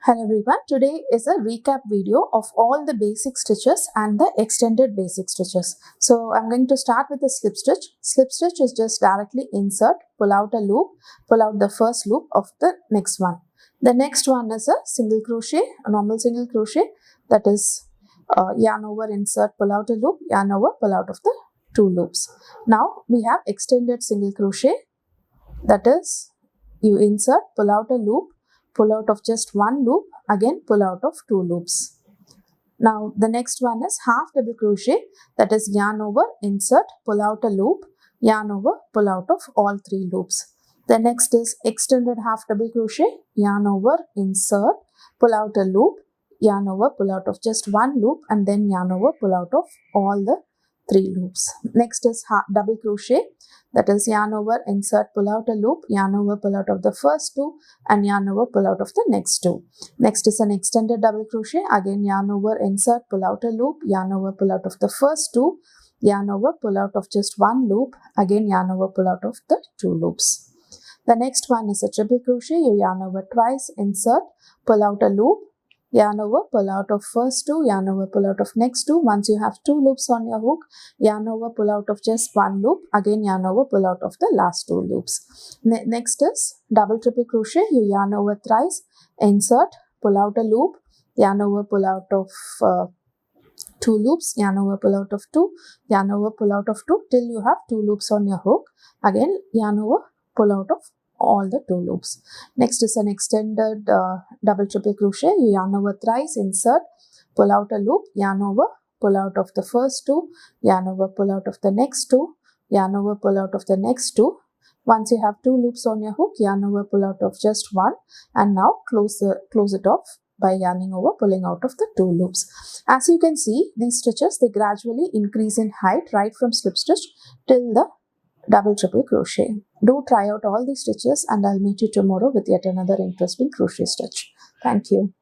Hello everyone, today is a recap video of all the basic stitches and the extended basic stitches. So I'm going to start with the slip stitch. Slip stitch is just directly insert, pull out a loop, pull out the first loop of the next one. The next one is a single crochet, a normal single crochet, that is yarn over, insert, pull out a loop, yarn over, pull out of the two loops. Now we have extended single crochet, that is you insert, pull out a loop, pull out of just one loop, again pull out of two loops. Now the next one is half double crochet, that is yarn over, insert, pull out a loop, yarn over, pull out of all three loops. The next is extended half double crochet, yarn over, insert, pull out a loop, yarn over, pull out of just one loop, and then yarn over, pull out of all the three loops. Next is double crochet, that is yarn over, insert, pull out a loop, yarn over, pull out of the first two, and yarn over, pull out of the next two. Next is an extended double crochet, again yarn over, insert, pull out a loop, yarn over, pull out of the first two, yarn over, pull out of just one loop, again yarn over, pull out of the two loops. The next one is a triple crochet, you yarn over twice, insert, pull out a loop, yarn over, pull out of first two, yarn over, pull out of next two. Once you have two loops on your hook, yarn over, pull out of just one loop, again yarn over, pull out of the last two loops. Next is double triple crochet, you yarn over thrice, insert, pull out a loop, yarn over, pull out of two loops, yarn over, pull out of two, yarn over, pull out of two, till you have two loops on your hook, again yarn over, pull out of all the two loops. Next is an extended double triple crochet, you yarn over thrice, insert, pull out a loop, yarn over, pull out of the first two, yarn over, pull out of the next two, yarn over, pull out of the next two. Once you have two loops on your hook, yarn over, pull out of just one, and now close it off by yarning over, pulling out of the two loops. As you can see, these stitches, they gradually increase in height right from slip stitch till the double triple crochet. Do try out all these stitches, and I'll meet you tomorrow with yet another interesting crochet stitch. Thank you.